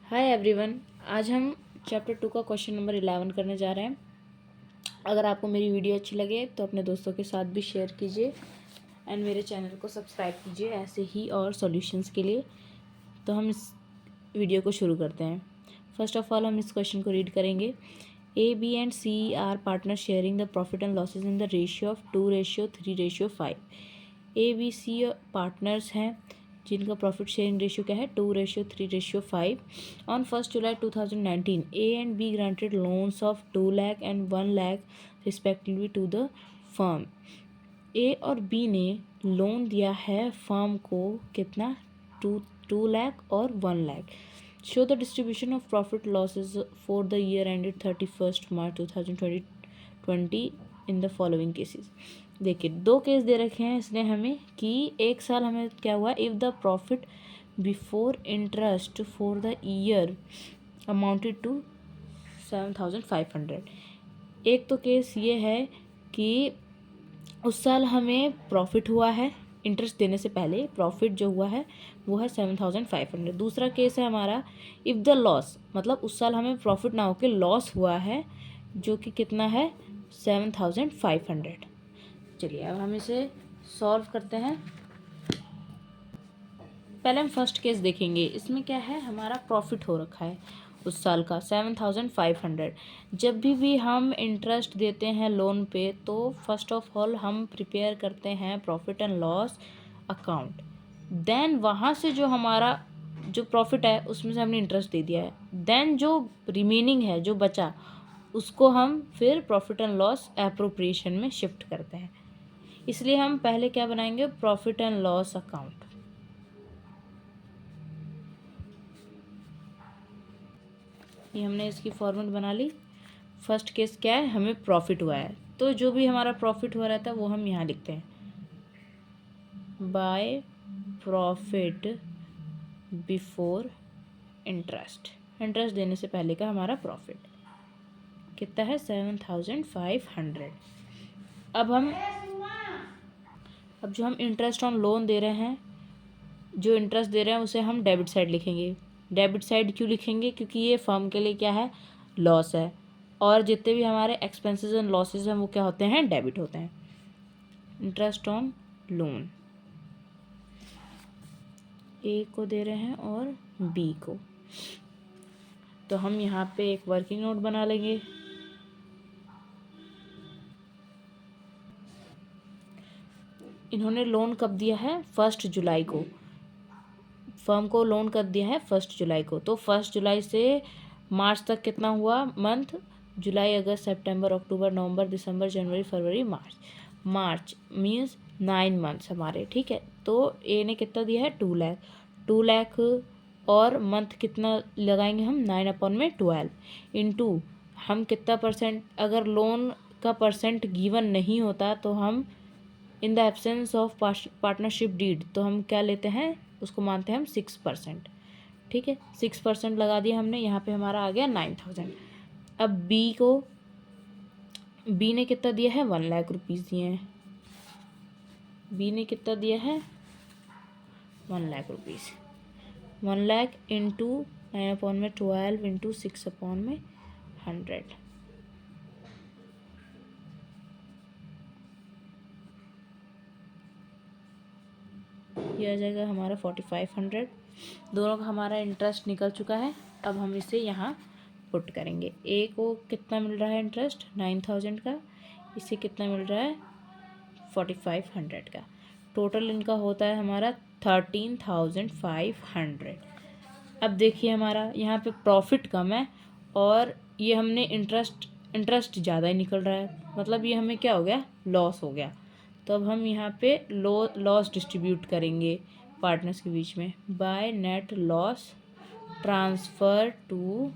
Hi everyone. आज हम chapter 2 का क्वेश्चन नंबर 11 करने जा रहे हैं। अगर आपको मेरी वीडियो अच्छी लगे तो अपने दोस्तों के साथ भी शेयर कीजिए एंड मेरे चैनल को सब्सक्राइब कीजिए ऐसे ही और सॉल्यूशंस के लिए। तो हम इस वीडियो को शुरू करते हैं। फर्स्ट ऑफ ऑल हम इस क्वेश्चन को रीड करेंगे। A B and C are partner sharing the profit and losses in the ratio of 2:3:5। A B C partners हैं जिनका प्रॉफिट शेयरिंग रेशियो क्या है 2:3:5। On 1 July 2019 A and B granted loans of 2 lakh and 1 lakh respectively to the firm. A और B ने loan दिया है firm को कितना 2 लाख और 1 lakh. Show the distribution of profit losses for the year ended 31 March 2020 in the following cases. देखिए दो case दे रखे हैं इसने हमें कि एक साल हमें क्या हुआ if the profit before interest for the year amounted to 7,500। एक तो केस ये है कि उस साल हमें प्रॉफिट हुआ है, इंटरेस्ट देने से पहले प्रॉफिट जो हुआ है वो है 7,500। दूसरा केस है हमारा इफ़ द लॉस, मतलब उस साल हमें प्रॉफिट ना होकर लॉस हुआ है जो कि कितना है 7,500। चलिए अब हम इसे सॉल्व करते हैं। पहले हम फर्स्ट केस देखेंगे। इसमें क्या है हमारा प्रॉफिट हो रखा है उस साल का 7,500। जब भी हम इंटरेस्ट देते हैं लोन पे तो फर्स्ट ऑफ ऑल हम प्रिपेयर करते हैं profit and loss account. Then वहाँ से जो हमारा जो प्रॉफिट है उसमें से हमने इंटरेस्ट दे दिया है, देन जो रिमेनिंग है जो बचा उसको हम फिर प्रॉफिट एंड लॉस एप्रोप्रिएशन में शिफ्ट करते हैं। इसलिए हम पहले क्या बनाएंगे प्रॉफिट एंड लॉस अकाउंट। ये हमने इसकी फॉर्मेट बना ली। फर्स्ट केस क्या है हमें प्रॉफिट हुआ है तो जो भी हमारा प्रॉफिट हुआ रहता है वो हम यहाँ लिखते हैं by profit before interest. Interest देने से पहले का हमारा प्रॉफिट कितना है 7,500। अब जो हम इंटरेस्ट ऑन लोन दे रहे हैं, जो इंटरेस्ट दे रहे हैं उसे हम डेबिट साइड लिखेंगे। डेबिट साइड क्यों लिखेंगे क्योंकि ये फर्म के लिए क्या है लॉस है और जितने भी हमारे एक्सपेंसेस एंड लॉसेज हैं वो क्या होते हैं डेबिट होते हैं। इंटरेस्ट ऑन लोन ए को दे रहे हैं और बी को। तो हम यहाँ पे एक वर्किंग नोट बना लेंगे। इन्होंने लोन कब दिया है 1 जुलाई को, फर्म को लोन कब दिया है 1 जुलाई को। तो 1 जुलाई से मार्च तक कितना हुआ मंथ, जुलाई अगस्त सितंबर अक्टूबर नवंबर दिसंबर जनवरी फरवरी मार्च। मार्च मीन्स 9 मंथ्स हमारे, ठीक है। तो ए ने कितना दिया है 2 लाख। 2 लाख और मंथ कितना लगाएंगे हम 9/12 इंटू हम कितना परसेंट, अगर लोन का परसेंट गिवन नहीं होता तो हम in the absence of partnership deed तो हम क्या लेते हैं उसको मानते हैं हम 6%, ठीक है। 6% लगा दिया हमने, यहाँ पे हमारा आ गया 9,000। अब बी ने कितना दिया है 1 लाख रुपीज़ दिए हैं। बी ने कितना दिया है 1 lakh rupees. 1 lakh into 9/12 into 6/100। ये आ जाएगा हमारा 4,500। दोनों का हमारा इंटरेस्ट निकल चुका है। अब हम इसे यहाँ पुट करेंगे। ए को कितना मिल रहा है इंटरेस्ट 9,000 का, इसे कितना मिल रहा है 4,500 का। टोटल इनका होता है हमारा 13,500। अब देखिए हमारा यहाँ पे प्रॉफिट कम है और ये हमने इंटरेस्ट ज़्यादा ही निकल रहा है, मतलब ये हमें क्या हो गया लॉस हो गया। तो अब हम यहाँ पे लॉस डिस्ट्रीब्यूट करेंगे पार्टनर्स के बीच में by net loss transfer to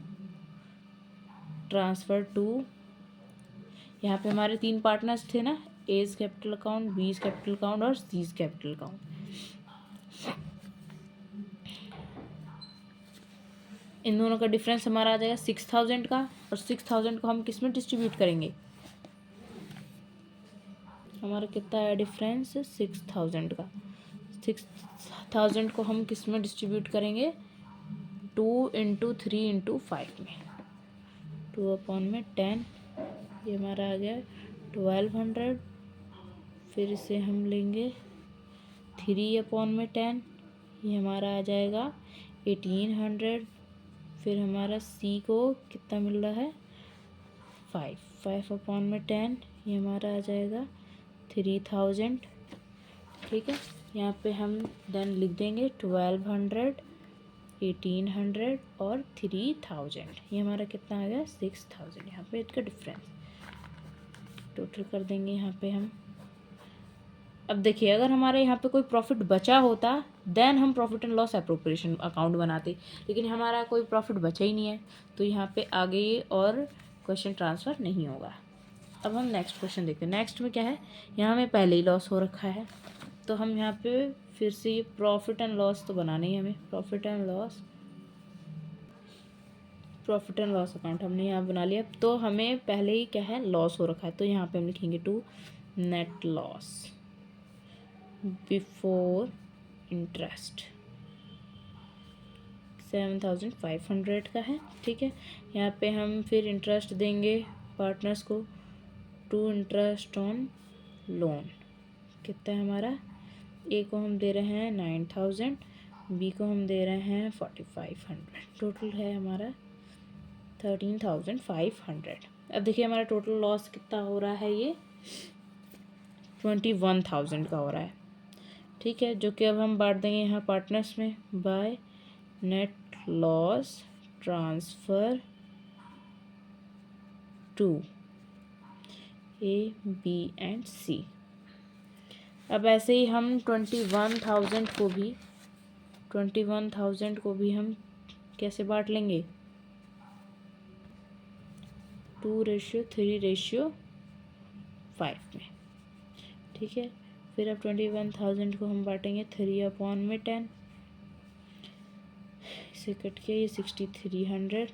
यहाँ पे हमारे 3 पार्टनर्स थे ना, A's capital account, B's capital account और सीज कैपिटल अकाउंट। इन दोनों का डिफरेंस हमारा आ जाएगा 6,000 का और 6,000 को हम किस में डिस्ट्रीब्यूट करेंगे, हमारा कितना है डिफरेंस 6,000 का। 6,000 को हम किस में डिस्ट्रीब्यूट करेंगे 2 इंटू 3 इंटू 5 में, 2/10, ये हमारा आ गया 1200। फिर इसे हम लेंगे 3/10, ये हमारा आ जाएगा 1800। फिर हमारा सी को कितना मिल रहा है 5/10, ये हमारा आ जाएगा 3000। ठीक है, यहाँ पे हम देन लिख देंगे 1200, 1800 और 3000, ये हमारा कितना आ गया 6000। यहाँ पे इसका डिफरेंस टोटल कर देंगे यहाँ पे हम। अब देखिए, अगर हमारे यहाँ पे कोई प्रॉफिट बचा होता देन हम profit and loss appropriation account बनाते, लेकिन हमारा कोई प्रॉफिट बचा ही नहीं है, तो यहाँ पे आगे और क्वेश्चन ट्रांसफ़र नहीं होगा। अब हम नेक्स्ट क्वेश्चन देखते हैं। नेक्स्ट में क्या है, यहाँ में पहले ही लॉस हो रखा है, तो हम यहाँ पे फिर से ये प्रॉफिट एंड लॉस तो बनाना ही हमें। प्रॉफिट एंड लॉस अकाउंट हमने यहाँ बना लिया, तो हमें पहले ही क्या है लॉस हो रखा है, तो यहाँ पे हम लिखेंगे to net loss before interest 7500 का है। ठीक है, यहाँ पे हम फिर इंटरेस्ट देंगे पार्टनर्स को, टू इंटरेस्ट ऑन लोन कितना है हमारा, ए को हम दे रहे हैं 9000, बी को हम दे रहे हैं 4500, टोटल है हमारा 13500। अब देखिए हमारा टोटल लॉस कितना हो रहा है, ये 21000 का हो रहा है। ठीक है, जो कि अब हम बांट देंगे यहाँ पार्टनर्स में by net loss transfer to A B and C. अब ऐसे ही हम 21000 को भी हम कैसे बांट लेंगे, 2:3:5 में। ठीक है, फिर अब 21000 को हम बांटेंगे 3/10, इसे कट के ये 6300।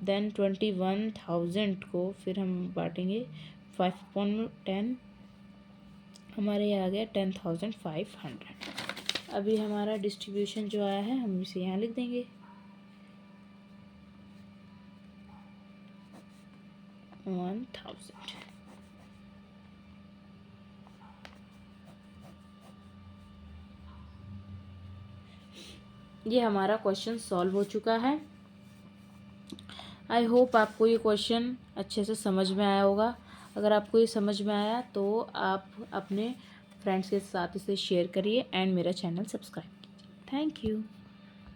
देन 21000 को फिर हम बांटेंगे 5/10, हमारे ये आ गया 10500। अभी हमारा डिस्ट्रीब्यूशन जो आया है हम इसे यहाँ लिख देंगे 1000। ये हमारा क्वेश्चन सॉल्व हो चुका है। आई होप आपको ये क्वेश्चन अच्छे से समझ में आया होगा। अगर आपको ये समझ में आया तो आप अपने फ्रेंड्स के साथ इसे शेयर करिए एंड मेरा चैनल सब्सक्राइब कीजिए। Thank you.